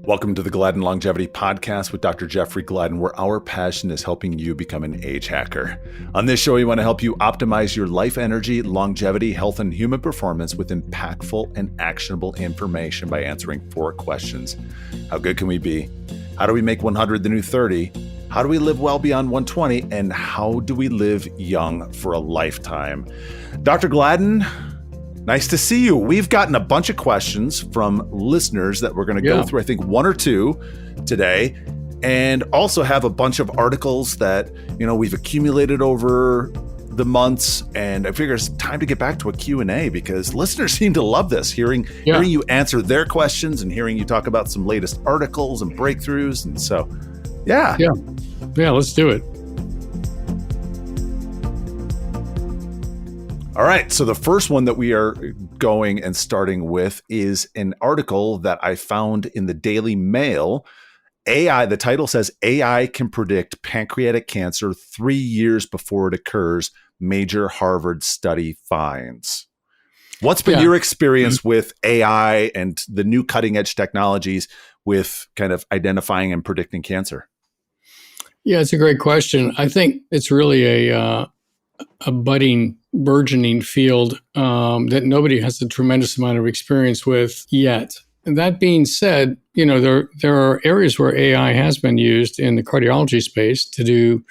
Welcome to the Gladden Longevity Podcast with Dr. Jeffrey Gladden, where our passion is helping you become an age hacker. On this show, we want to help you optimize your life energy, longevity, health, and human performance with impactful and actionable information by answering 4 questions. How good can we be? How do we make 100 the new 30? How do we live well beyond 120? And how do we live young for a lifetime? Dr. Gladden, nice to see you. We've gotten a bunch of questions from listeners that we're going to go through, I think 1 or 2 today, and also have a bunch of articles that, we've accumulated over the months. And I figure it's time to get back to a Q&A because listeners seem to love this, hearing you answer their questions and hearing you talk about some latest articles and breakthroughs. And so, yeah, let's do it. All right, so the first one that we are going and starting with is an article that I found in the Daily Mail. The title says, AI can predict pancreatic cancer 3 years before it occurs, major Harvard study finds. What's been your experience with AI and the new cutting edge technologies with kind of identifying and predicting cancer? Yeah, it's a great question. I think it's really a budding, burgeoning field that nobody has a tremendous amount of experience with yet. And that being said, there are areas where AI has been used in the cardiology space to do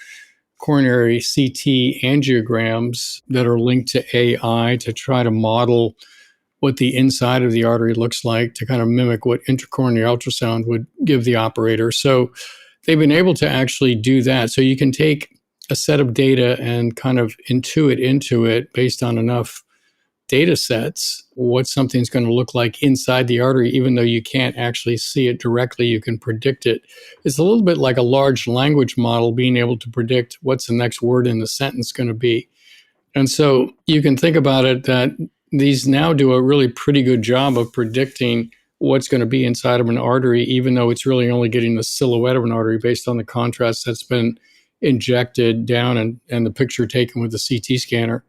coronary CT angiograms that are linked to AI to try to model what the inside of the artery looks like, to kind of mimic what intracoronary ultrasound would give the operator. So they've been able to actually do that. So you can take a set of data and kind of intuit into it based on enough data sets, what something's going to look like inside the artery, even though you can't actually see it directly, you can predict it. It's a little bit like a large language model being able to predict what's the next word in the sentence going to be. And so you can think about it that these now do a really pretty good job of predicting what's going to be inside of an artery, even though it's really only getting the silhouette of an artery based on the contrast that's been injected down and the picture taken with the CT scanner.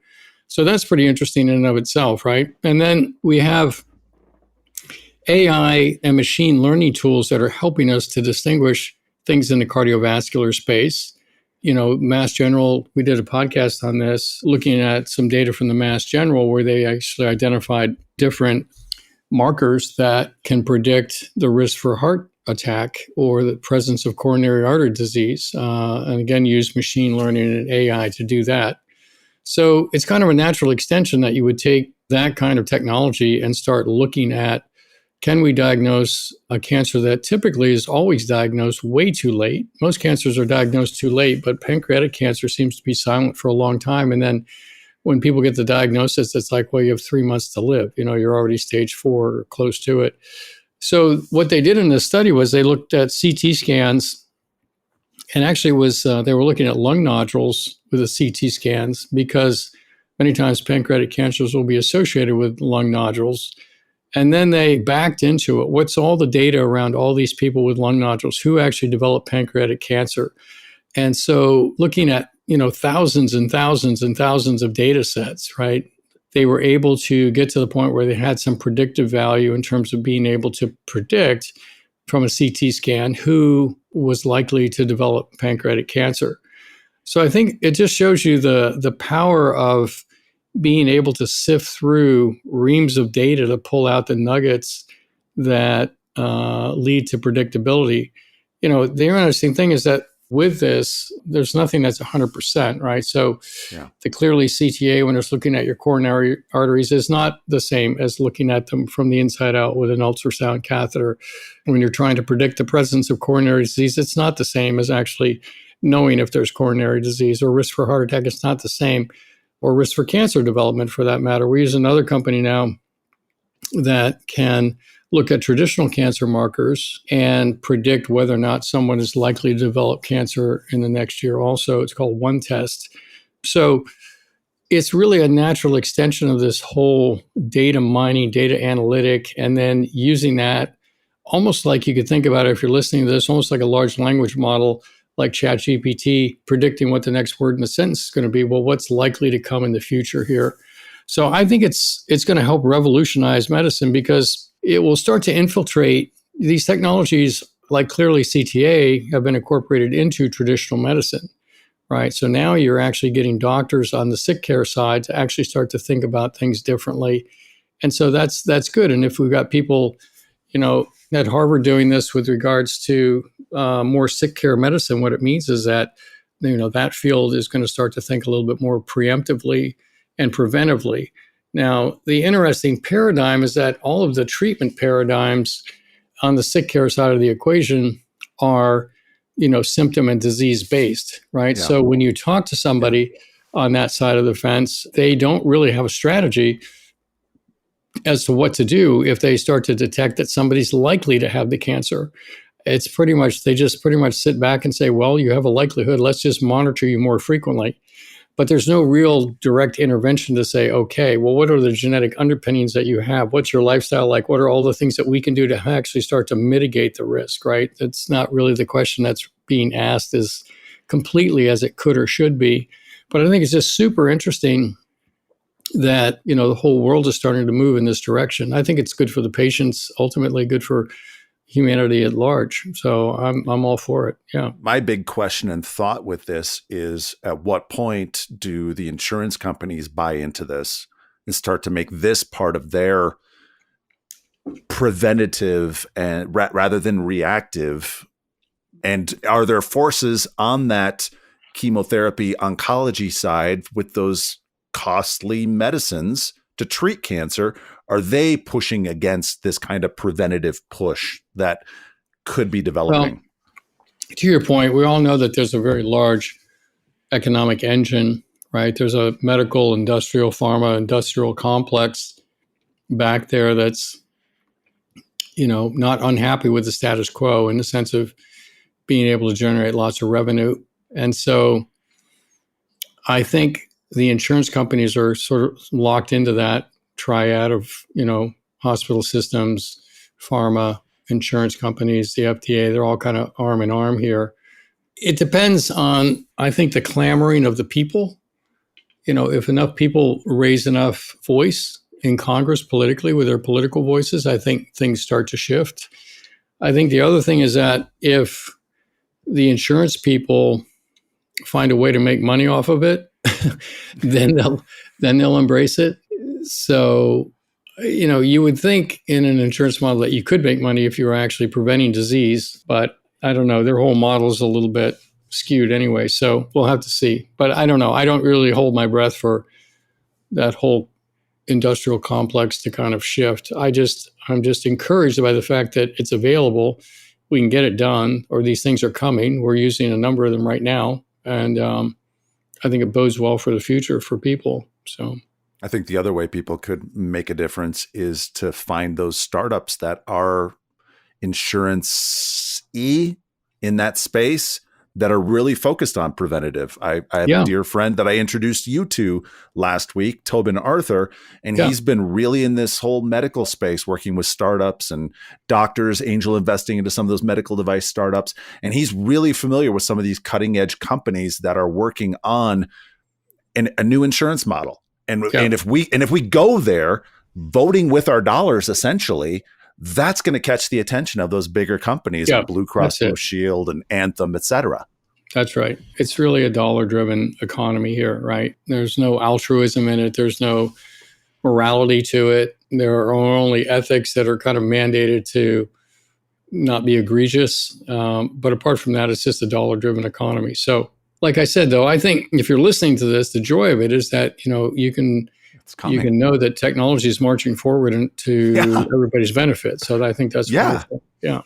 So that's pretty interesting in and of itself, right? And then we have AI and machine learning tools that are helping us to distinguish things in the cardiovascular space. Mass General, we did a podcast on this, looking at some data from the Mass General where they actually identified different markers that can predict the risk for heart attack or the presence of coronary artery disease, and again, use machine learning and AI to do that. So it's kind of a natural extension that you would take that kind of technology and start looking at, can we diagnose a cancer that typically is always diagnosed way too late? Most cancers are diagnosed too late, but pancreatic cancer seems to be silent for a long time. And then when people get the diagnosis, it's like, well, you have 3 months to live. You're already stage 4 or close to it. So what they did in this study was they looked at CT scans, and actually they were looking at lung nodules with the CT scans because many times pancreatic cancers will be associated with lung nodules. And then they backed into it. What's all the data around all these people with lung nodules who actually develop pancreatic cancer? And so looking at, thousands and thousands and thousands of data sets, right? They were able to get to the point where they had some predictive value in terms of being able to predict from a CT scan who was likely to develop pancreatic cancer. So I think it just shows you the power of being able to sift through reams of data to pull out the nuggets that lead to predictability. The interesting thing is that with this, there's nothing that's 100%, right? So the clearly CTA, when it's looking at your coronary arteries, is not the same as looking at them from the inside out with an ultrasound catheter. When you're trying to predict the presence of coronary disease, it's not the same as actually knowing if there's coronary disease or risk for heart attack. It's not the same, or risk for cancer development for that matter. We use another company now that can look at traditional cancer markers and predict whether or not someone is likely to develop cancer in the next year also. It's called OneTest. So it's really a natural extension of this whole data mining, data analytic, and then using that almost like you could think about it, if you're listening to this, almost like a large language model like ChatGPT predicting what the next word in the sentence is going to be. Well, what's likely to come in the future here? So I think it's going to help revolutionize medicine because it will start to infiltrate these technologies, like clearly CTA, have been incorporated into traditional medicine, right? So now you're actually getting doctors on the sick care side to actually start to think about things differently. And so that's good. And if we've got people, at Harvard doing this with regards to more sick care medicine, what it means is that, that field is going to start to think a little bit more preemptively and preventively. Now, the interesting paradigm is that all of the treatment paradigms on the sick care side of the equation are, symptom and disease based, right? Yeah. So when you talk to somebody on that side of the fence, they don't really have a strategy as to what to do if they start to detect that somebody's likely to have the cancer. It's they just pretty much sit back and say, well, you have a likelihood, let's just monitor you more frequently. But there's no real direct intervention to say, okay, well, what are the genetic underpinnings that you have? What's your lifestyle like? What are all the things that we can do to actually start to mitigate the risk, right? That's not really the question that's being asked as completely as it could or should be. But I think it's just super interesting that, the whole world is starting to move in this direction. I think it's good for the patients, ultimately good for humanity at large. So I'm all for it. Yeah. My big question and thought with this is, at what point do the insurance companies buy into this and start to make this part of their preventative and rather than reactive? And are there forces on that chemotherapy oncology side with those costly medicines to treat cancer? Are they pushing against this kind of preventative push that could be developing? Well, to your point, we all know that there's a very large economic engine, right? There's a medical, industrial, pharma, industrial complex back there that's, not unhappy with the status quo in the sense of being able to generate lots of revenue. And so I think the insurance companies are sort of locked into that triad of, hospital systems, pharma, insurance companies, the FDA. They're all kind of arm in arm here. It depends on, I think, the clamoring of the people. If enough people raise enough voice in Congress politically with their political voices, I think things start to shift. I think the other thing is that if the insurance people find a way to make money off of it, then they'll embrace it. So, you would think in an insurance model that you could make money if you were actually preventing disease, but I don't know. Their whole model is a little bit skewed anyway, so we'll have to see. But I don't know. I don't really hold my breath for that whole industrial complex to kind of shift. I'm just encouraged by the fact that it's available. We can get it done, or these things are coming. We're using a number of them right now, and I think it bodes well for the future for people. So I think the other way people could make a difference is to find those startups that are insurance-y in that space that are really focused on preventative. I have a dear friend that I introduced you to last week, Tobin Arthur, and he's been really in this whole medical space, working with startups and doctors, angel investing into some of those medical device startups. And he's really familiar with some of these cutting edge companies that are working on a new insurance model. And if we go there, voting with our dollars, essentially, that's going to catch the attention of those bigger companies like Blue Cross Blue Shield and Anthem, et cetera. That's right. It's really a dollar-driven economy here, right? There's no altruism in it. There's no morality to it. There are only ethics that are kind of mandated to not be egregious. But apart from that, it's just a dollar-driven economy. So, like I said, though, I think if you're listening to this, the joy of it is that, you can know that technology is marching forward to everybody's benefit. So I think that's wonderful. Yeah.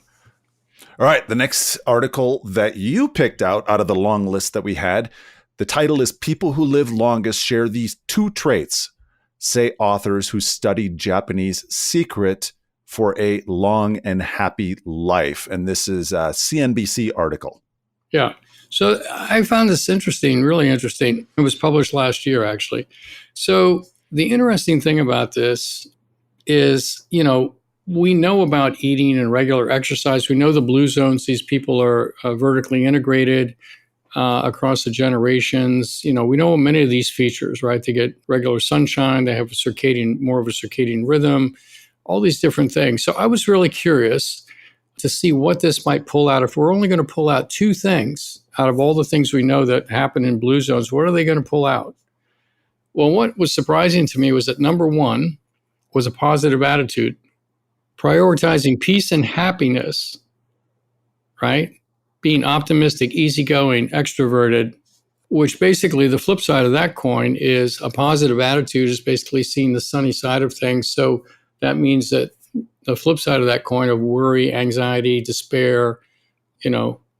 All right. The next article that you picked out of the long list that we had, the title is "People Who Live Longest Share These Two Traits," say authors who studied Japanese secret for a long and happy life. And this is a CNBC article. Yeah. So I found this interesting, really interesting. It was published last year, actually. So the interesting thing about this is, we know about eating and regular exercise. We know the blue zones. These people are vertically integrated across the generations. We know many of these features, right? They get regular sunshine. They have more of a circadian rhythm, all these different things. So I was really curious to see what this might pull out. If we're only going to pull out two things out of all the things we know that happen in blue zones, what are they going to pull out? Well, what was surprising to me was that number one was a positive attitude, prioritizing peace and happiness, right? Being optimistic, easygoing, extroverted, which basically the flip side of that coin is a positive attitude is basically seeing the sunny side of things. So that means that the flip side of that coin of worry, anxiety, despair,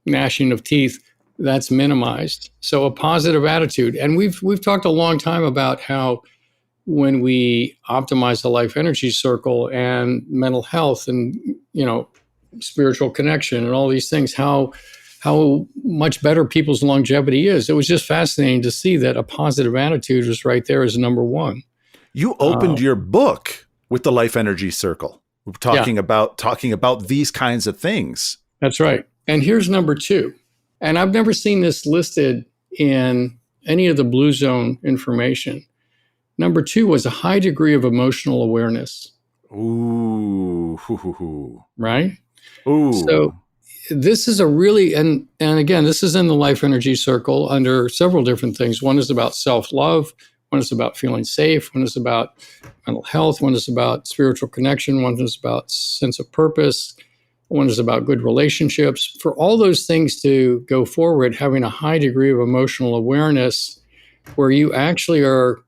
gnashing of teeth, that's minimized. So a positive attitude. And we've talked a long time about how when we optimize the life energy circle and mental health and, spiritual connection and all these things, how much better people's longevity is. It was just fascinating to see that a positive attitude was right there as number one. You opened your book with the life energy circle. We're talking about these kinds of things. That's right. And here's number two. And I've never seen this listed in any of the blue zone information. Number two was a high degree of emotional awareness. Ooh. Right? Ooh. So this is a really, and again, this is in the life energy circle under several different things. One is about self-love. One is about feeling safe. One is about mental health. One is about spiritual connection. One is about sense of purpose. One is about good relationships. For all those things to go forward, having a high degree of emotional awareness where you actually are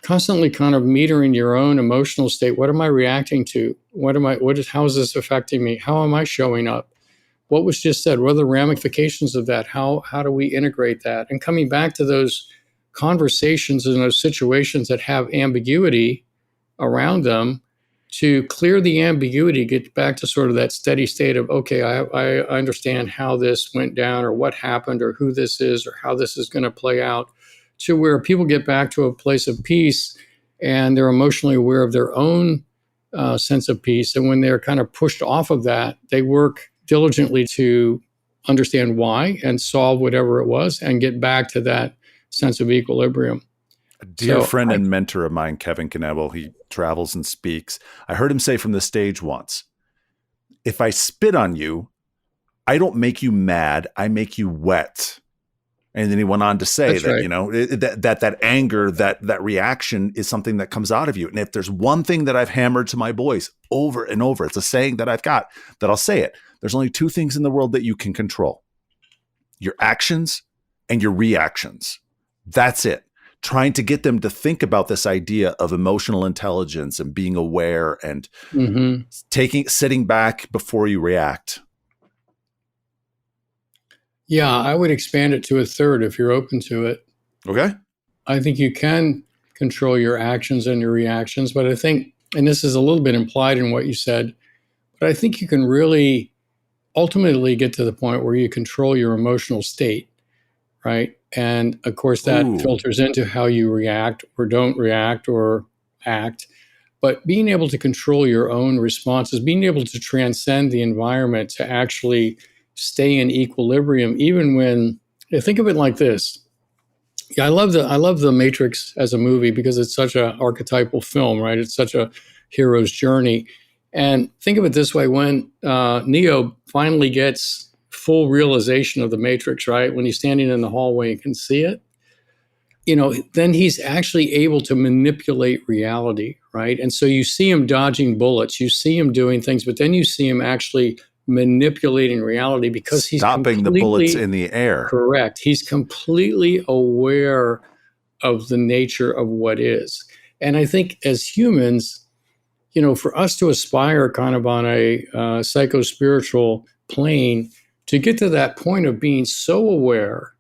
constantly kind of metering your own emotional state. What am I reacting to? How is this affecting me? How am I showing up? What was just said? What are the ramifications of that? How do we integrate that? And coming back to those conversations and those situations that have ambiguity around them, to clear the ambiguity, get back to sort of that steady state of, okay, I understand how this went down or what happened or who this is or how this is going to play out, to where people get back to a place of peace and they're emotionally aware of their own sense of peace. And when they're kind of pushed off of that, they work diligently to understand why and solve whatever it was and get back to that sense of equilibrium. A dear friend and mentor of mine, Kevin Knebel, he travels and speaks. I heard him say from the stage once, if I spit on you, I don't make you mad, I make you wet. And then he went on to say That's that, right. that anger, that reaction is something that comes out of you. And if there's one thing that I've hammered to my boys over and over, it's a saying that I've got that I'll say it. There's only two things in the world that you can control: your actions and your reactions. That's it. Trying to get them to think about this idea of emotional intelligence and being aware and sitting back before you react. Yeah, I would expand it to a third if you're open to it. Okay. I think you can control your actions and your reactions, but I think, and this is a little bit implied in what you said, but I think you can really ultimately get to the point where you control your emotional state, right? And of course, that filters into how you react or don't react or act. But being able to control your own responses, being able to transcend the environment to actually stay in equilibrium, even when, think of it like this. Yeah, I love the Matrix as a movie because it's such an archetypal film, right? It's such a hero's journey. And think of it this way: when Neo finally gets full realization of the Matrix, right? When he's standing in the hallway and can see it, then he's actually able to manipulate reality, right? And so you see him dodging bullets, you see him doing things, but then you see him actually manipulating reality because he's stopping the bullets in the air. Correct. He's completely aware of the nature of what is. And I think as humans, for us to aspire kind of on a psycho-spiritual plane, to get to that point of being so aware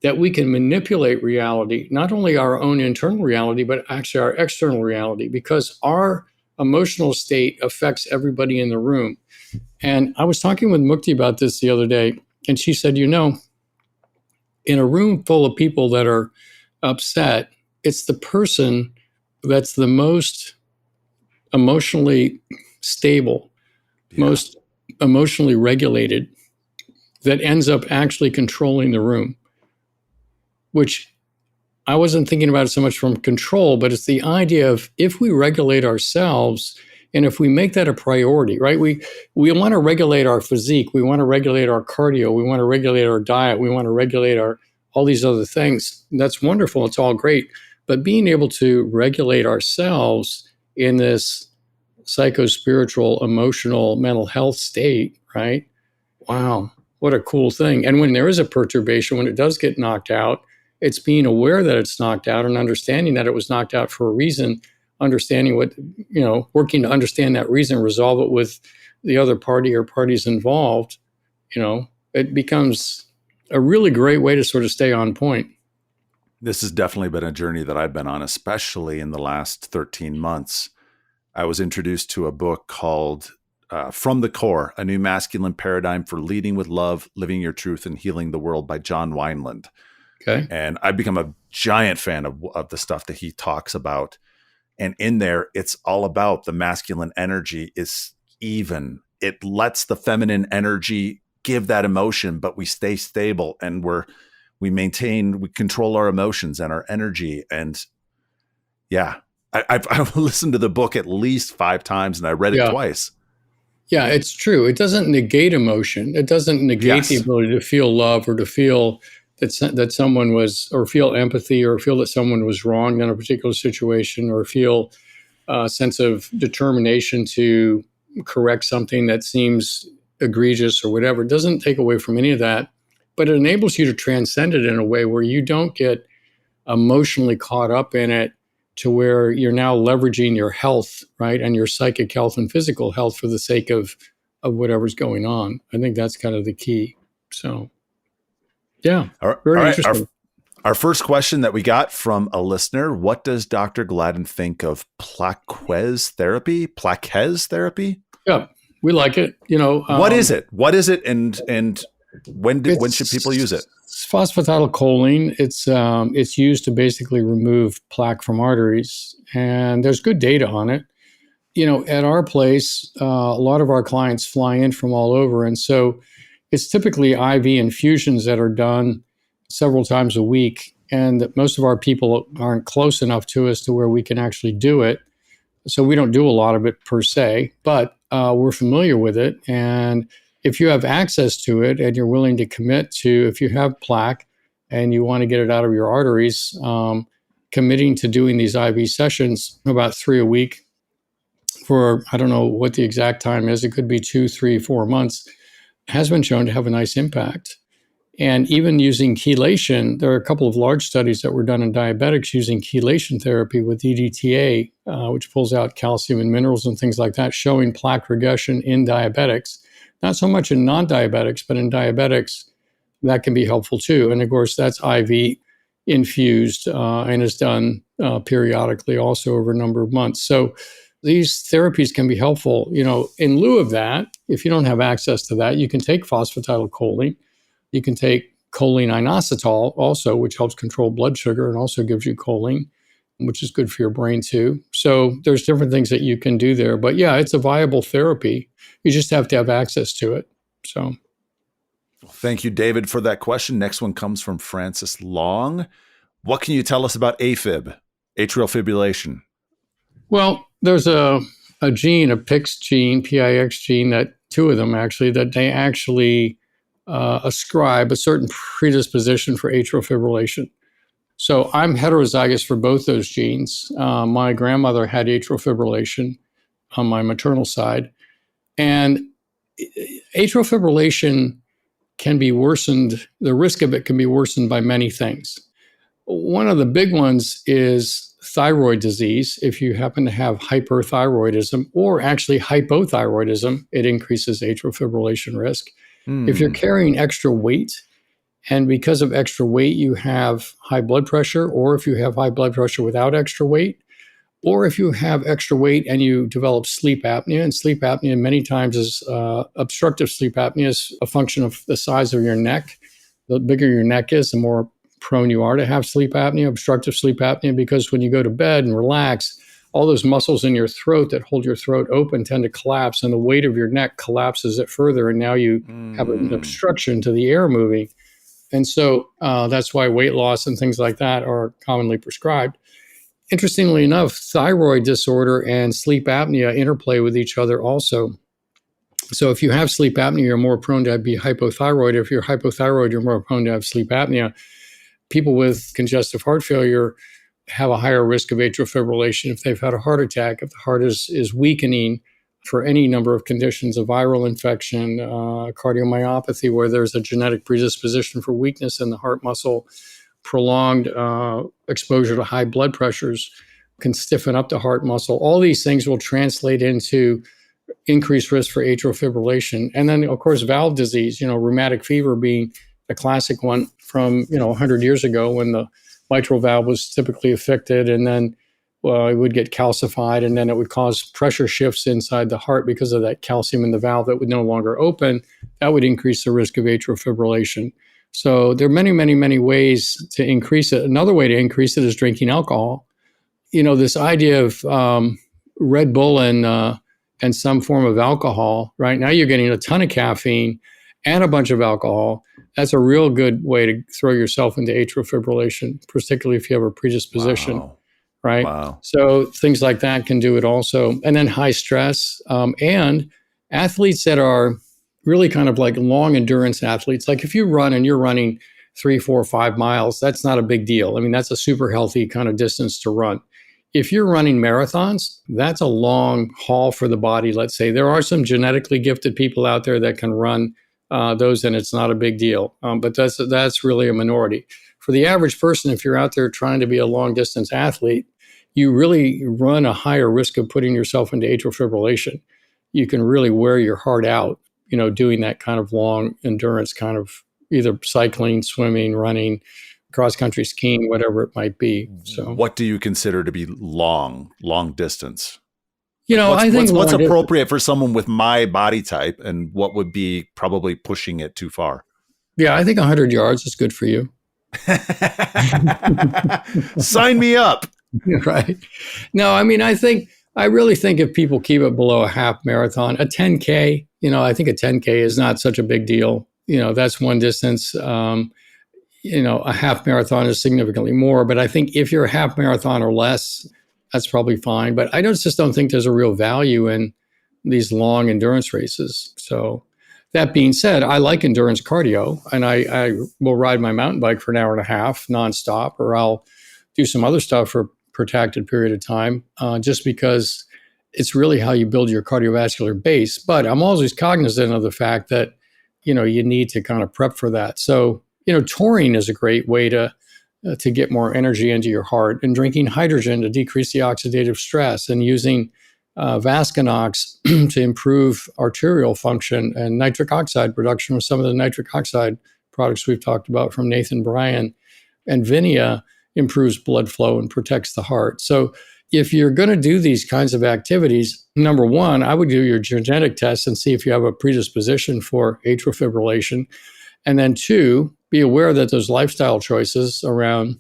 that we can manipulate reality, not only our own internal reality, but actually our external reality, because our emotional state affects everybody in the room. And I was talking with Mukti about this the other day, and she said, in a room full of people that are upset, it's the person that's the most emotionally stable, most emotionally regulated, that ends up actually controlling the room, which I wasn't thinking about it so much from control, but it's the idea of if we regulate ourselves And if we make that a priority, right, we want to regulate our physique, we want to regulate our cardio, we want to regulate our diet, we want to regulate all these other things. That's wonderful. It's all great. But being able to regulate ourselves in this psycho-spiritual, emotional, mental health state, right? Wow, what a cool thing. And when there is a perturbation, when it does get knocked out, it's being aware that it's knocked out and understanding that it was knocked out for a reason, understanding what, working to understand that reason, resolve it with the other party or parties involved. It becomes a really great way to sort of stay on point. This has definitely been a journey that I've been on, especially in the last 13 months. I was introduced to a book called From the Core, A New Masculine Paradigm for Leading with Love, Living Your Truth, and Healing the World by John Wineland. Okay. And I've become a giant fan of the stuff that he talks about. And in there, it's all about the masculine energy is even. It lets the feminine energy give that emotion, but we stay stable and we control our emotions and our energy. And yeah, I've listened to the book at least 5 times and I read it twice. Yeah, it's true. It doesn't negate emotion. It doesn't negate the ability to feel love or to feel that someone was, or feel empathy, or feel that someone was wrong in a particular situation, or feel a sense of determination to correct something that seems egregious or whatever. It doesn't take away from any of that, but it enables you to transcend it in a way where you don't get emotionally caught up in it to where you're now leveraging your health, right, and your psychic health and physical health for the sake of whatever's going on. I think that's kind of the key. So, yeah, very interesting. Our first question that we got from a listener: what does Dr. Gladden think of plaquez therapy? Yeah, we like it. What is it? And when should people use it? It's phosphatidylcholine. It's used to basically remove plaque from arteries, and there's good data on it. At our place, a lot of our clients fly in from all over, and so it's typically IV infusions that are done several times a week, and most of our people aren't close enough to us to where we can actually do it. So we don't do a lot of it per se, but we're familiar with it. And if you have access to it and you're willing to commit to, if you have plaque and you want to get it out of your arteries, committing to doing these IV sessions, about 3 a week for, I don't know what the exact time is. It could be 2, 3, 4 months, has been shown to have a nice impact. And even using chelation, there are a couple of large studies that were done in diabetics using chelation therapy with EDTA, which pulls out calcium and minerals and things like that, showing plaque regression in diabetics. Not so much in non-diabetics, but in diabetics, that can be helpful too. And of course, that's IV infused and is done periodically also over a number of months. So these therapies can be helpful. In lieu of that, if you don't have access to that, you can take phosphatidylcholine. You can take choline inositol also, which helps control blood sugar and also gives you choline, which is good for your brain too. So there's different things that you can do there. But yeah, it's a viable therapy. You just have to have access to it. So, thank you, David, for that question. Next one comes from Francis Long. What can you tell us about AFib, atrial fibrillation? Well, there's a gene, a PIX gene, PIX gene, that 2 of them actually, that they actually ascribe a certain predisposition for atrial fibrillation. So I'm heterozygous for both those genes. My grandmother had atrial fibrillation on my maternal side. And atrial fibrillation can be worsened. The risk of it can be worsened by many things. One of the big ones is thyroid disease. If you happen to have hyperthyroidism or actually hypothyroidism, it increases atrial fibrillation risk. If you're carrying extra weight, and because of extra weight, you have high blood pressure, or if you have high blood pressure without extra weight, or if you have extra weight and you develop sleep apnea, and sleep apnea many times is obstructive sleep apnea is a function of the size of your neck. The bigger your neck is, the more prone you are to have sleep apnea, obstructive sleep apnea, because when you go to bed and relax, all those muscles in your throat that hold your throat open tend to collapse, and the weight of your neck collapses it further, and now you have an obstruction to the air moving. And so that's why weight loss and things like that are commonly prescribed. interestingly enough, thyroid disorder and sleep apnea interplay with each other also. So if you have sleep apnea, you're more prone to be hypothyroid. If you're hypothyroid, you're more prone to have sleep apnea. People with congestive heart failure have a higher risk of atrial fibrillation if they've had a heart attack, if the heart is weakening for any number of conditions, a viral infection, cardiomyopathy, where there's a genetic predisposition for weakness in the heart muscle, prolonged exposure to high blood pressures can stiffen up the heart muscle. All these things will translate into increased risk for atrial fibrillation. And then, of course, valve disease, rheumatic fever being a classic one from, 100 years ago when the mitral valve was typically affected, and then it would get calcified, and then it would cause pressure shifts inside the heart because of that calcium in the valve that would no longer open. That would increase the risk of atrial fibrillation. So there are many, many, many ways to increase it. Another way to increase it is drinking alcohol. This idea of Red Bull and some form of alcohol, right? Now you're getting a ton of caffeine and a bunch of alcohol. That's a real good way to throw yourself into atrial fibrillation, particularly if you have a predisposition, right? Wow. So things like that can do it also. And then high stress and athletes that are really kind of like long endurance athletes. Like if you run and you're running 3, 4, 5 miles, that's not a big deal. I mean, that's a super healthy kind of distance to run. If you're running marathons, that's a long haul for the body, let's say. There are some genetically gifted people out there that can run those, and it's not a big deal. But that's really a minority. For the average person, if you're out there trying to be a long-distance athlete, you really run a higher risk of putting yourself into atrial fibrillation. You can really wear your heart out, doing that kind of long endurance kind of either cycling, swimming, running, cross-country skiing, whatever it might be. So, what do you consider to be long distance? I think what's appropriate for someone with my body type, and what would be probably pushing it too far? Yeah, I think 100 yards is good for you. Sign me up. Right. No, I mean, I really think if people keep it below a half marathon, a 10K, I think a 10K is not such a big deal. That's one distance. A half marathon is significantly more, but I think if you're a half marathon or less, that's probably fine. But I just don't think there's a real value in these long endurance races. So that being said, I like endurance cardio, and I will ride my mountain bike for an hour and a half nonstop, or I'll do some other stuff for a protracted period of time, just because it's really how you build your cardiovascular base. But I'm always cognizant of the fact that, you need to kind of prep for that. So, touring is a great way to get more energy into your heart, and drinking hydrogen to decrease the oxidative stress, and using Vascanox to improve arterial function, and nitric oxide production with some of the nitric oxide products we've talked about from Nathan Bryan. And Vinia improves blood flow and protects the heart. So if you're going to do these kinds of activities, number one, I would do your genetic test and see if you have a predisposition for atrial fibrillation. And then two, be aware that those lifestyle choices around,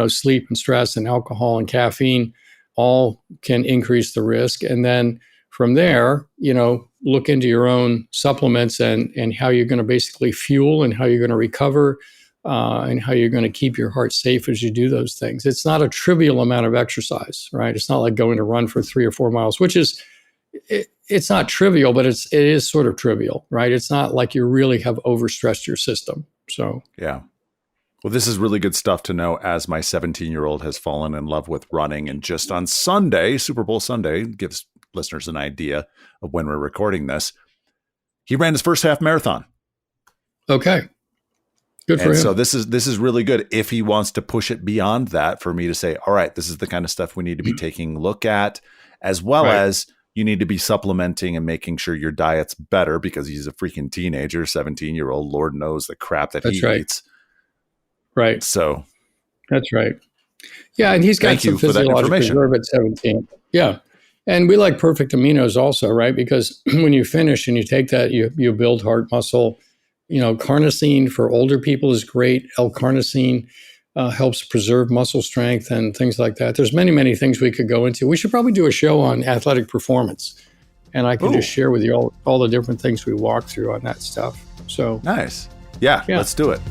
sleep and stress and alcohol and caffeine all can increase the risk. And then from there, look into your own supplements and how you're going to basically fuel and how you're going to recover and how you're going to keep your heart safe as you do those things. It's not a trivial amount of exercise, right? It's not like going to run for 3 or 4 miles, which is, it's not trivial, but it is sort of trivial, right? It's not like you really have overstressed your system. So, yeah. Well, this is really good stuff to know, as my 17-year-old has fallen in love with running. And just on Sunday, Super Bowl Sunday, gives listeners an idea of when we're recording this, he ran his first half marathon. Okay. Good for him. So this is really good if he wants to push it beyond that, for me to say, all right, this is the kind of stuff we need to be taking a look at, as well as you need to be supplementing and making sure your diet's better, because he's a freaking teenager, 17-year-old. Lord knows the crap that he eats. Right. So that's right. Yeah. And he's got some physiological reserve at 17. Yeah. And we like perfect aminos also, right? Because when you finish and you take that, you build heart muscle. Carnosine for older people is great. L-carnosine helps preserve muscle strength and things like that. There's many, many things we could go into. We should probably do a show on athletic performance, and I can just share with you all the different things we walk through on that stuff. So nice. Yeah, let's do it.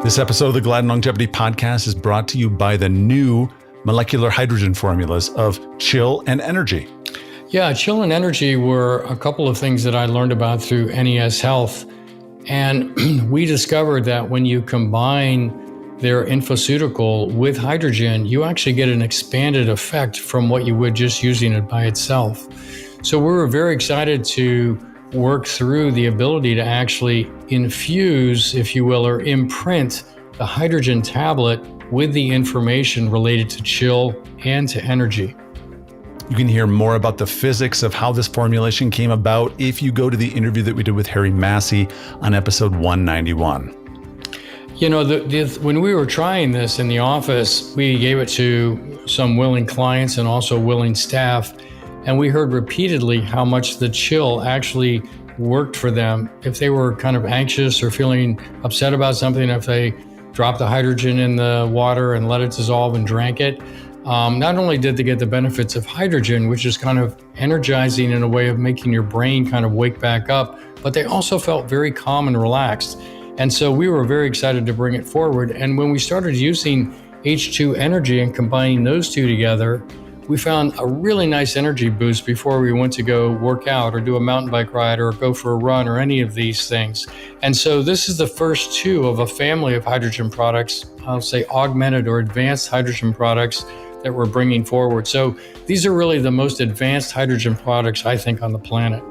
This episode of the Gladden Longevity Podcast is brought to you by the new molecular hydrogen formulas of Chill and Energy. Yeah, Chill and Energy were a couple of things that I learned about through NES Health. And we discovered that when you combine their infoceutical with hydrogen, you actually get an expanded effect from what you would just using it by itself. So we were very excited to work through the ability to actually infuse, if you will, or imprint the hydrogen tablet with the information related to chill and to energy. You can hear more about the physics of how this formulation came about if you go to the interview that we did with Harry Massey on episode 191. You know, when we were trying this in the office, we gave it to some willing clients and also willing staff. And we heard repeatedly how much the chill actually worked for them. If they were kind of anxious or feeling upset about something, if they dropped the hydrogen in the water and let it dissolve and drank it, not only did they get the benefits of hydrogen, which is kind of energizing in a way of making your brain kind of wake back up, but they also felt very calm and relaxed. And so we were very excited to bring it forward. And when we started using H2 Energy and combining those two together, we found a really nice energy boost before we went to go work out or do a mountain bike ride or go for a run or any of these things. And so this is the first two of a family of hydrogen products, I'll say augmented or advanced hydrogen products that we're bringing forward. So these are really the most advanced hydrogen products, I think, on the planet.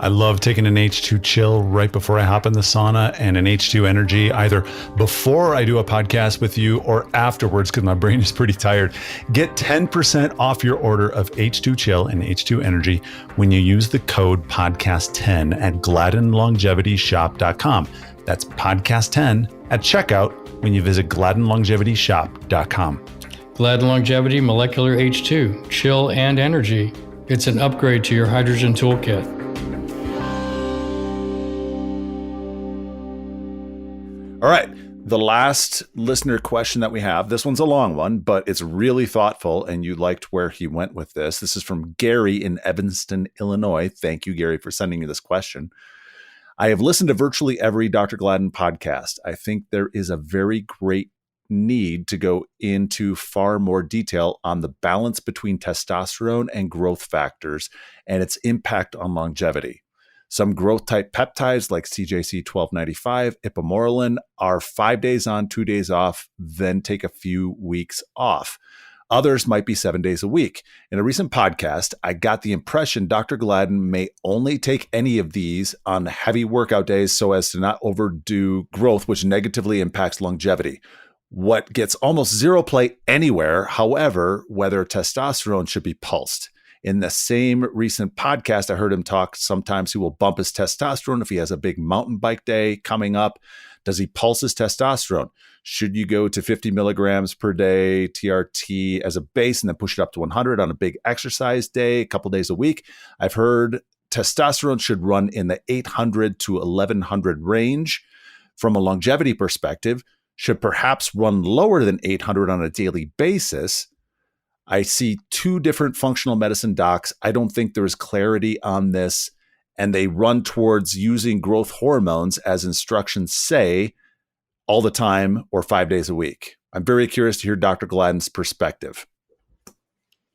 I love taking an H2 Chill right before I hop in the sauna and an H2 Energy either before I do a podcast with you or afterwards because my brain is pretty tired. Get 10% off your order of H2 Chill and H2 Energy when you use the code podcast10 at gladdenlongevityshop.com. That's podcast10 at checkout when you visit gladdenlongevityshop.com. Gladden Longevity Molecular H2, Chill and Energy. It's an upgrade to your hydrogen toolkit. All right. The last listener question that we have, this one's a long one, but it's really thoughtful and you liked where he went with this. This is from Gary in Evanston, Illinois. Thank you, Gary, for sending me this question. I have listened to virtually every Dr. Gladden podcast. I think there is a very great need to go into far more detail on the balance between testosterone and growth factors and its impact on longevity. Some growth-type peptides like CJC 1295, ipamorelin are 5 days on, 2 days off, then take a few weeks off. Others might be 7 days a week. In a recent podcast, I got the impression Dr. Gladden may only take any of these on heavy workout days so as to not overdo growth, which negatively impacts longevity. What gets almost zero play anywhere, however, whether testosterone should be pulsed. In the same recent podcast, I heard him talk. Sometimes he will bump his testosterone if he has a big mountain bike day coming up. Does he pulse his testosterone? Should you go to 50 milligrams per day TRT as a base and then push it up to 100 on a big exercise day, a couple days a week? I've heard testosterone should run in the 800 to 1100 range. From a longevity perspective, should perhaps run lower than 800 on a daily basis. I see two different functional medicine docs. I don't think there is clarity on this, and they run towards using growth hormones as instructions say all the time or 5 days a week. I'm very curious to hear Dr. Gladden's perspective.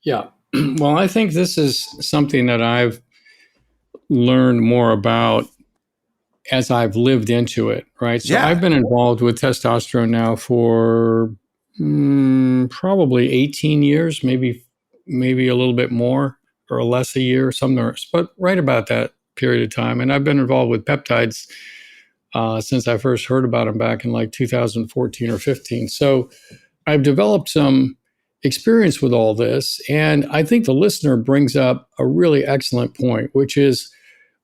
Yeah. Well, I think this is something that I've learned more about as I've lived into it, right? So I've been involved with testosterone now for probably 18 years, maybe a little bit more or less a year, somewhere, but right about that period of time. And I've been involved with peptides since I first heard about them back in like 2014 or 15. So I've developed some experience with all this. And I think the listener brings up a really excellent point, which is,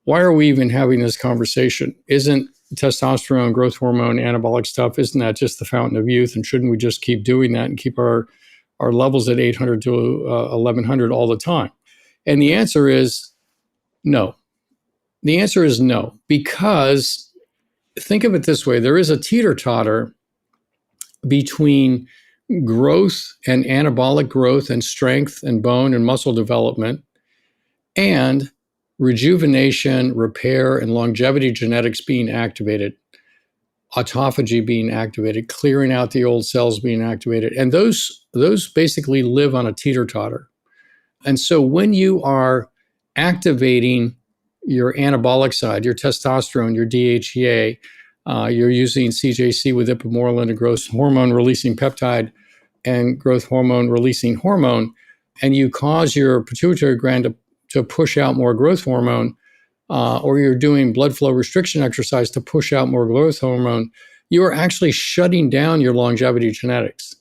why are we even having this conversation? Isn't testosterone, growth hormone, anabolic stuff, isn't that just the fountain of youth? And shouldn't we just keep doing that and keep our levels at 800 to 1100 all the time? And the answer is no. The answer is no, because think of it this way. There is a teeter-totter between growth and anabolic growth and strength and bone and muscle development and rejuvenation, repair, and longevity genetics being activated. autophagy being activated, clearing out the old cells being activated. And those basically live on a teeter-totter. And so when you are activating your anabolic side, your testosterone, your DHEA, you're using CJC with ipamorelin, a growth hormone releasing peptide, and growth hormone releasing hormone, and you cause your pituitary gland to push out more growth hormone, or you're doing blood flow restriction exercise to push out more growth hormone, you are actually shutting down your longevity genetics.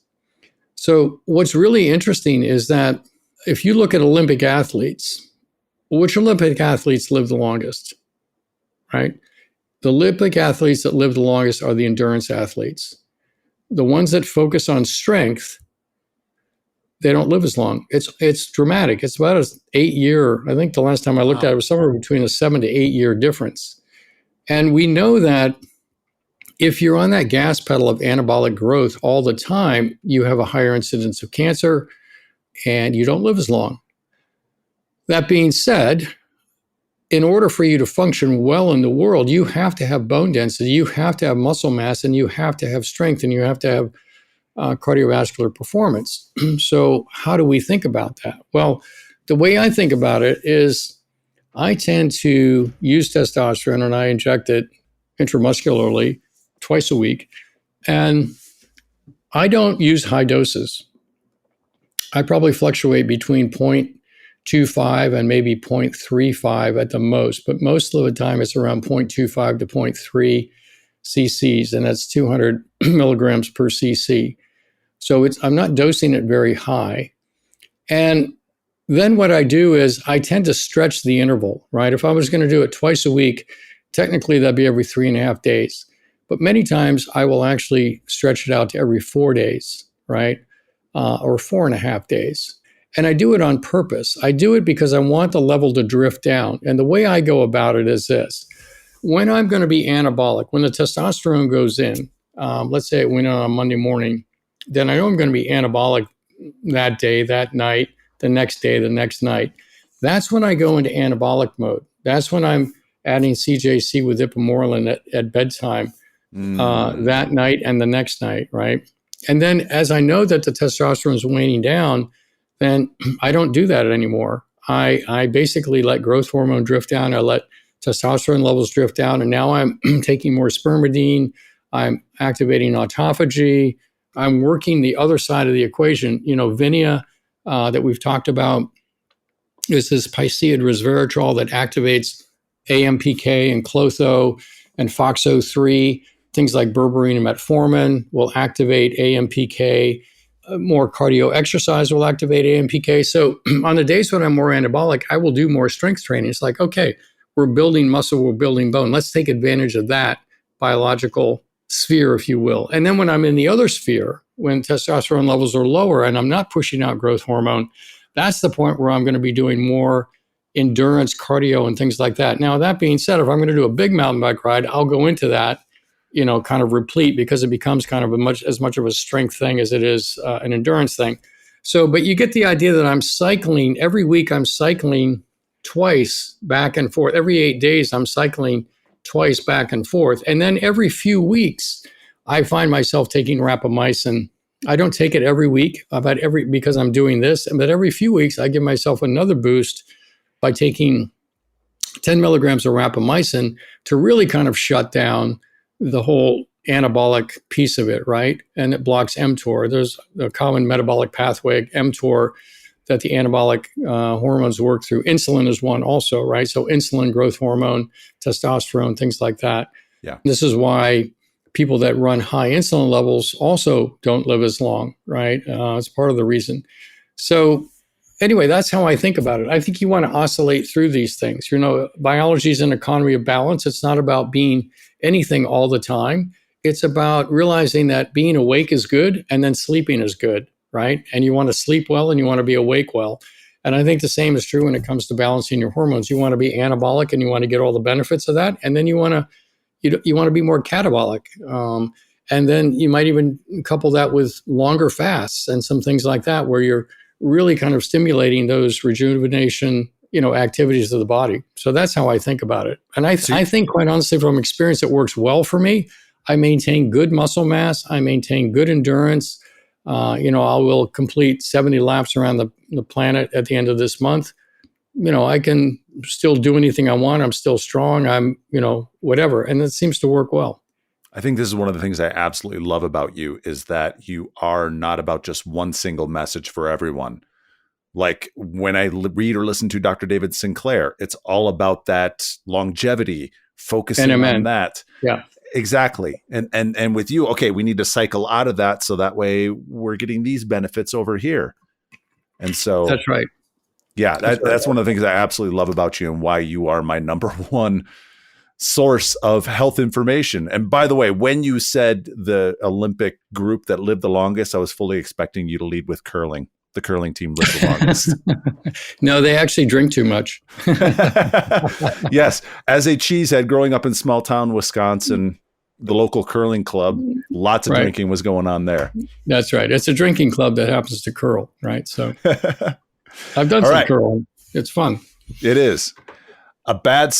So what's really interesting is that if you look at Olympic athletes, which Olympic athletes live the longest, right? The Olympic athletes that live the longest are the endurance athletes. The ones that focus on strength, they don't live as long. It's dramatic. It's about an 8-year, I think the last time I looked at it was somewhere between a 7 to 8 year difference. And we know that if you're on that gas pedal of anabolic growth all the time, you have a higher incidence of cancer and you don't live as long. That being said, in order for you to function well in the world, you have to have bone density, you have to have muscle mass, and you have to have strength, and you have to have cardiovascular performance. So how do we think about that? Well, the way I think about it is I tend to use testosterone and I inject it intramuscularly twice a week. And I don't use high doses. I probably fluctuate between 0.25 and maybe 0.35 at the most, but most of the time it's around 0.25 to 0.3 cc's, and that's 200 milligrams per cc. So I'm not dosing it very high. And then what I do is I tend to stretch the interval, right? If I was going to do it twice a week, technically that'd be every 3.5 days. But many times I will actually stretch it out to every 4 days, right? Or 4.5 days. And I do it on purpose. I do it because I want the level to drift down. And the way I go about it is this. When I'm going to be anabolic, when the testosterone goes in, let's say it went on Monday morning, then I know I'm going to be anabolic that day, that night, the next day, the next night. That's when I go into anabolic mode. That's when I'm adding CJC with ipamorelin at bedtime that night and the next night, right? And then as I know that the testosterone is waning down, then I don't do that anymore. I basically let growth hormone drift down. I let testosterone levels drift down. And now I'm taking more spermidine. I'm activating autophagy. I'm working the other side of the equation. You know, Vinia that we've talked about is this piceid resveratrol that activates AMPK and Clotho and FOXO3. Things like berberine and metformin will activate AMPK. More cardio exercise will activate AMPK. So on the days when I'm more anabolic, I will do more strength training. It's like, okay, we're building muscle, we're building bone. Let's take advantage of that biological sphere, if you will. And then when I'm in the other sphere, when testosterone levels are lower and I'm not pushing out growth hormone, that's the point where I'm going to be doing more endurance, cardio, and things like that. Now, that being said, if I'm going to do a big mountain bike ride, I'll go into that, you know, kind of replete, because it becomes kind of as much of a strength thing as it is an endurance thing. So, but you get the idea that I'm cycling every week. I'm cycling twice back and forth. Every 8 days, I'm cycling twice back and forth. And then every few weeks, I find myself taking rapamycin. I don't take it every week, because I'm doing this. But every few weeks, I give myself another boost by taking 10 milligrams of rapamycin to really kind of shut down the whole anabolic piece of it, right? And it blocks mTOR. There's a common metabolic pathway, mTOR, that the anabolic hormones work through. Insulin is one also, right? So insulin, growth hormone, testosterone, things like that. Yeah. This is why people that run high insulin levels also don't live as long, right? It's part of the reason. So anyway, that's how I think about it. I think you want to oscillate through these things. You know, biology is an economy of balance. It's not about being anything all the time. It's about realizing that being awake is good and then sleeping is good, right? And you want to sleep well and you want to be awake well. And I think the same is true when it comes to balancing your hormones. You want to be anabolic and you want to get all the benefits of that. And then you want to be more catabolic. And then you might even couple that with longer fasts and some things like that, where you're really kind of stimulating those rejuvenation, activities of the body. So that's how I think about it. And I think, quite honestly, from experience, it works well for me. I maintain good muscle mass. I maintain good endurance. I will complete 70 laps around the planet at the end of this month. I can still do anything I want. I'm still strong. I'm, whatever. And it seems to work well. I think this is one of the things I absolutely love about you is that you are not about just one single message for everyone. Like when I read or listen to Dr. David Sinclair, it's all about that longevity, focusing on that. Yeah, exactly. And with you, okay, we need to cycle out of that so that way we're getting these benefits over here. And so that's right. Yeah, that's one of the things I absolutely love about you and why you are my number one source of health information. And by the way, when you said the Olympic group that lived the longest, I was fully expecting you to lead with curling. The curling team lived the longest. No, they actually drink too much. Yes. As a cheesehead growing up in small town Wisconsin, the local curling club, lots of drinking was going on there. That's right. It's a drinking club that happens to curl, right? So I've done some curling. It's fun. It is.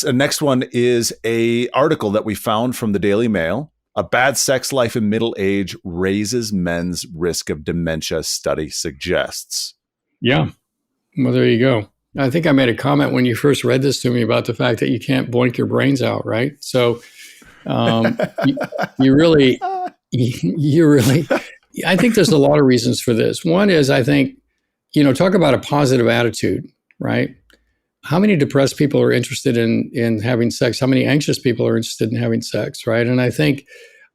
Next one is a article that we found from the Daily Mail. A bad sex life in middle age raises men's risk of dementia, study suggests. Yeah. Well, there you go. I think I made a comment when you first read this to me about the fact that you can't boink your brains out, right? So you really, I think there's a lot of reasons for this. One is, I think, talk about a positive attitude, right? How many depressed people are interested in having sex? How many anxious people are interested in having sex, right? And I think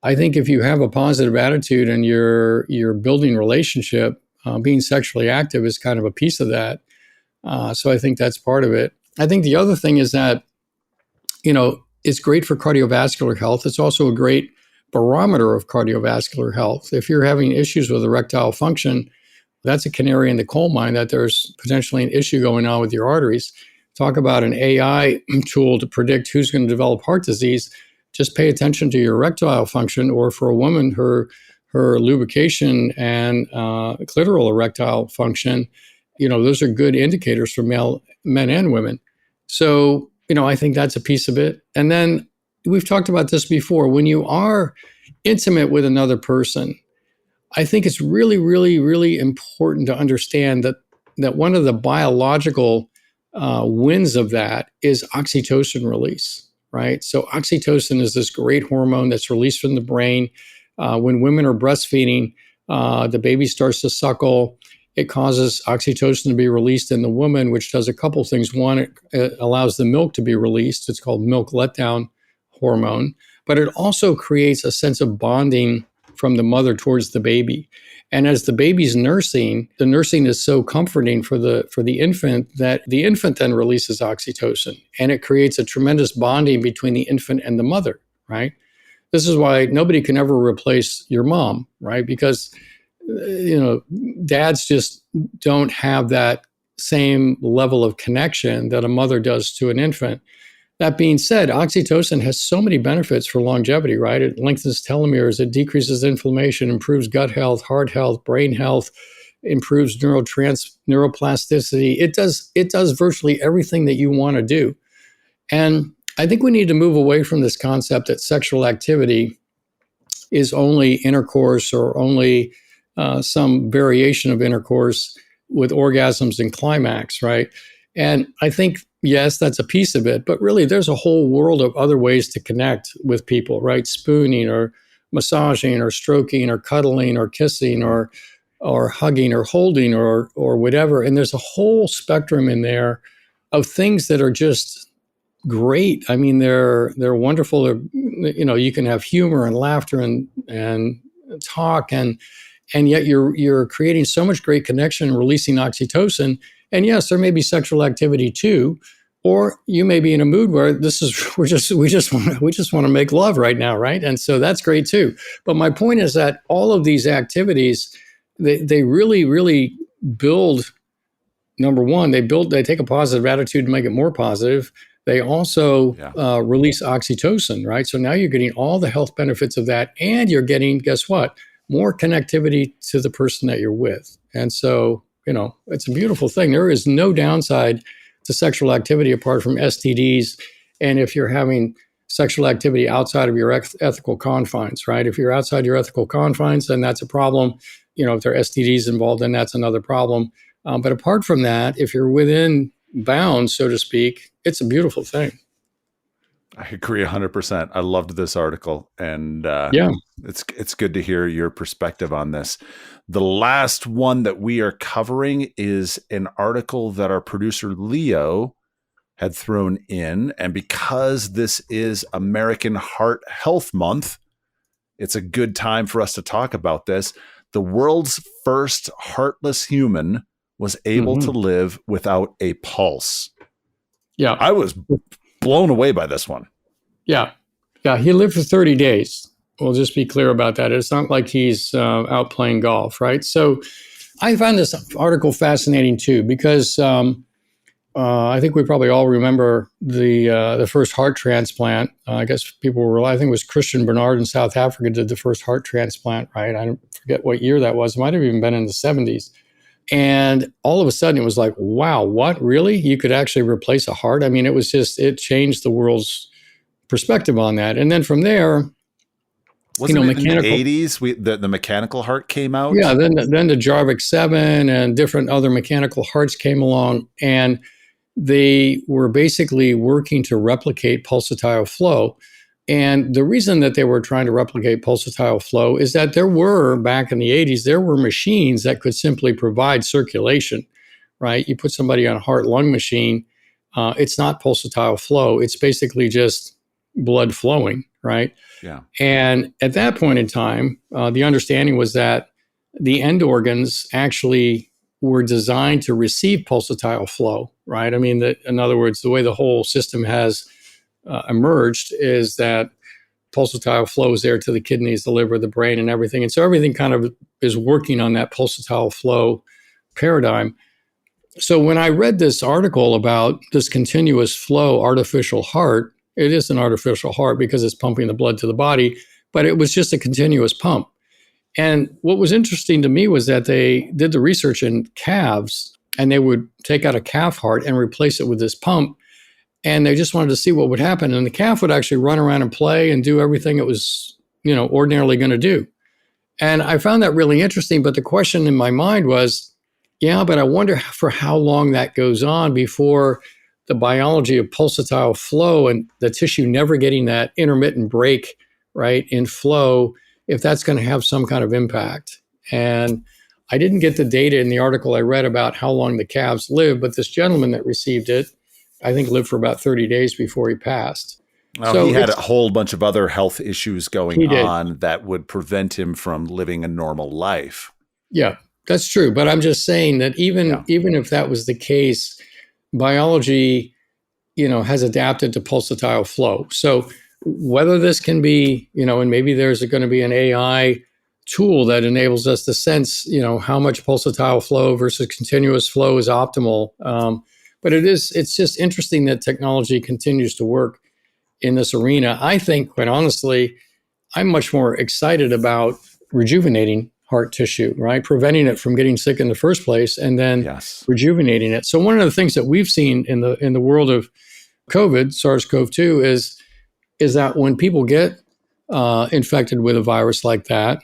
if you have a positive attitude and you're building relationship, being sexually active is kind of a piece of that. So I think that's part of it. I think the other thing is that, it's great for cardiovascular health. It's also a great barometer of cardiovascular health. If you're having issues with erectile function, that's a canary in the coal mine that there's potentially an issue going on with your arteries. Talk about an AI tool to predict who's going to develop heart disease. Just pay attention to your erectile function, or for a woman, her lubrication and clitoral erectile function. Those are good indicators for men and women. So, I think that's a piece of it. And then we've talked about this before. When you are intimate with another person, I think it's really, really, really important to understand that one of the biological wins of that is oxytocin release, right? So oxytocin is this great hormone that's released from the brain. When women are breastfeeding, the baby starts to suckle. It causes oxytocin to be released in the woman, which does a couple things. One, it allows the milk to be released. It's called milk letdown hormone. But it also creates a sense of bonding from the mother towards the baby. And as the baby's nursing, the nursing is so comforting for the infant that the infant then releases oxytocin. And it creates a tremendous bonding between the infant and the mother, right? This is why nobody can ever replace your mom, right? Because, dads just don't have that same level of connection that a mother does to an infant. That being said, oxytocin has so many benefits for longevity, right? It lengthens telomeres, it decreases inflammation, improves gut health, heart health, brain health, improves neuroplasticity. It does virtually everything that you want to do. And I think we need to move away from this concept that sexual activity is only intercourse or only some variation of intercourse with orgasms and climax, right? And I think, yes, that's a piece of it, but really there's a whole world of other ways to connect with people, right? Spooning or massaging or stroking or cuddling or kissing or hugging or holding or whatever. And there's a whole spectrum in there of things that are just great. I mean, they're wonderful. You can have humor and laughter and talk and yet you're creating so much great connection and releasing oxytocin. And yes, there may be sexual activity too, or you may be in a mood where we just want to make love right now, right? And so that's great too. But my point is that all of these activities, they really, really build. Number one, they take a positive attitude to make it more positive. They also release oxytocin, right? So now you're getting all the health benefits of that, and you're getting, guess what? More connectivity to the person that you're with. And so, it's a beautiful thing. There is no downside to sexual activity apart from STDs. And if you're having sexual activity outside of your ethical confines, right? If you're outside your ethical confines, then that's a problem. If there are STDs involved, then that's another problem. But apart from that, if you're within bounds, so to speak, it's a beautiful thing. I agree 100%. I loved this article, and it's good to hear your perspective on this. The last one that we are covering is an article that our producer Leo had thrown in, and because this is American Heart Health Month, it's a good time for us to talk about this. The world's first heartless human was able to live without a pulse. Yeah. I was blown away by this one. Yeah. He lived for 30 days. We'll just be clear about that. It's not like he's out playing golf, right? So I found this article fascinating too, because I think we probably all remember the first heart transplant. I guess I think it was Christian Bernard in South Africa did the first heart transplant, right? I forget what year that was. It might have even been in the 70s. And all of a sudden it was like, wow, what, really? You could actually replace a heart? I mean, it changed the world's perspective on that. And then from there, wasn't it mechanical, in the 80s, the mechanical heart came out? Yeah, then the Jarvik 7 and different other mechanical hearts came along, and they were basically working to replicate pulsatile flow. And the reason that they were trying to replicate pulsatile flow is that back in the 80s, there were machines that could simply provide circulation, right? You put somebody on a heart-lung machine, it's not pulsatile flow. It's basically just blood flowing, right? Yeah. And at that point in time, the understanding was that the end organs actually were designed to receive pulsatile flow, right? I mean, in other words, the way the whole system has emerged is that pulsatile flow is there to the kidneys, the liver, the brain, and everything. And so everything kind of is working on that pulsatile flow paradigm. So when I read this article about this continuous flow artificial heart, it is an artificial heart because it's pumping the blood to the body, but it was just a continuous pump. And what was interesting to me was that they did the research in calves, and they would take out a calf heart and replace it with this pump. And they just wanted to see what would happen. And the calf would actually run around and play and do everything it was, ordinarily going to do. And I found that really interesting. But the question in my mind was, but I wonder for how long that goes on before the biology of pulsatile flow and the tissue never getting that intermittent break, right, in flow, if that's going to have some kind of impact. And I didn't get the data in the article I read about how long the calves live, but this gentleman that received it, I think, lived for about 30 days before he passed. Well, so he had a whole bunch of other health issues going on that would prevent him from living a normal life. Yeah, that's true. But I'm just saying that even if that was the case, biology, has adapted to pulsatile flow. So whether this can be, and maybe there's going to be an AI tool that enables us to sense, how much pulsatile flow versus continuous flow is optimal. But it's just interesting that technology continues to work in this arena. I think, quite honestly, I'm much more excited about rejuvenating heart tissue, right? Preventing it from getting sick in the first place, and then rejuvenating it. So one of the things that we've seen in the world of COVID, SARS-CoV-2, is that when people get infected with a virus like that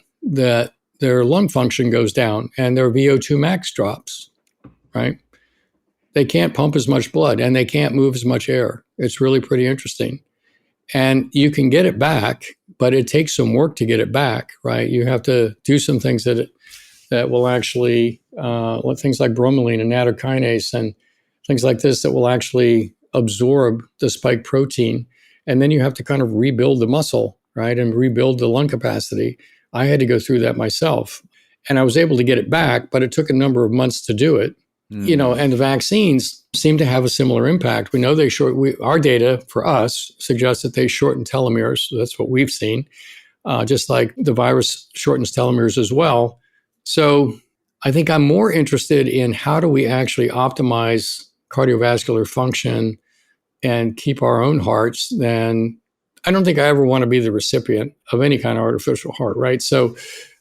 their lung function goes down and their VO2 max drops, right? They can't pump as much blood and they can't move as much air. It's really pretty interesting. And you can get it back, but it takes some work to get it back, right? You have to do some things that will actually, things like bromelain and nattokinase and things like this that will actually absorb the spike protein. And then you have to kind of rebuild the muscle, right? And rebuild the lung capacity. I had to go through that myself. And I was able to get it back, but it took a number of months to do it. And the vaccines seem to have a similar impact. We know our data for us suggests that they shorten telomeres. So that's what we've seen, just like the virus shortens telomeres as well. So I think I'm more interested in how do we actually optimize cardiovascular function and keep our own hearts than I don't think I ever want to be the recipient of any kind of artificial heart, right? So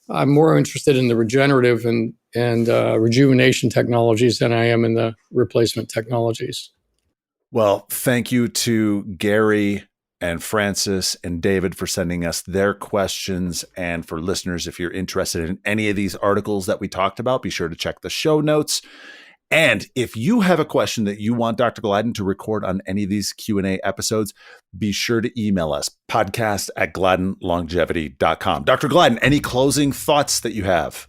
I'm more interested in the regenerative and rejuvenation technologies than I am in the replacement technologies. Well, thank you to Gary and Francis and David for sending us their questions. And for listeners, if you're interested in any of these articles that we talked about, be sure to check the show notes. And if you have a question that you want Dr. Gladden to record on any of these Q&A episodes, be sure to email us, podcast@gladdenlongevity.com. Dr. Gladden, any closing thoughts that you have?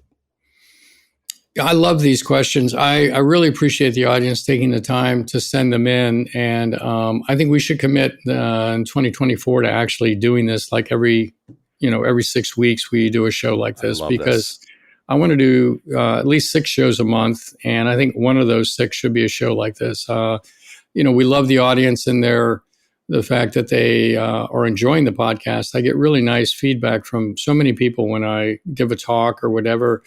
I love these questions. I really appreciate the audience taking the time to send them in. And I think we should commit in 2024 to actually doing this like every 6 weeks we do a show like this, because I want to do at least 6 shows a month. And I think one of those 6 should be a show like this. We love the audience and the fact that they are enjoying the podcast. I get really nice feedback from so many people when I give a talk or whatever.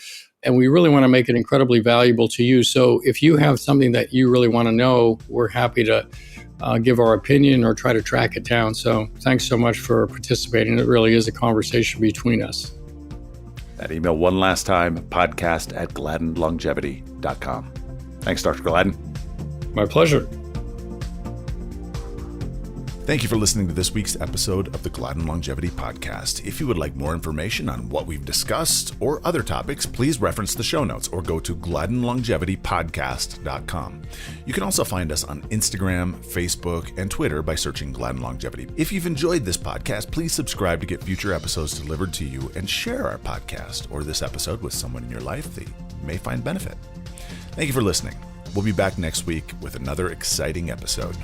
And we really want to make it incredibly valuable to you. So if you have something that you really want to know, we're happy to give our opinion or try to track it down. So thanks so much for participating. It really is a conversation between us. That email one last time, podcast@gladdenlongevity.com. Thanks, Dr. Gladden. My pleasure. Thank you for listening to this week's episode of the Gladden Longevity Podcast. If you would like more information on what we've discussed or other topics, please reference the show notes or go to gladdenlongevitypodcast.com. You can also find us on Instagram, Facebook, and Twitter by searching Gladden Longevity. If you've enjoyed this podcast, please subscribe to get future episodes delivered to you and share our podcast or this episode with someone in your life that you may find benefit. Thank you for listening. We'll be back next week with another exciting episode.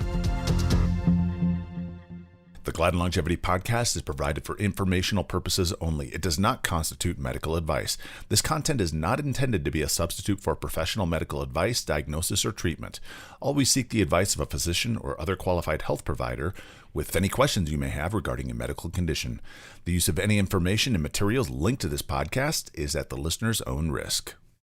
The Gladden Longevity Podcast is provided for informational purposes only. It does not constitute medical advice. This content is not intended to be a substitute for professional medical advice, diagnosis, or treatment. Always seek the advice of a physician or other qualified health provider with any questions you may have regarding a medical condition. The use of any information and materials linked to this podcast is at the listener's own risk.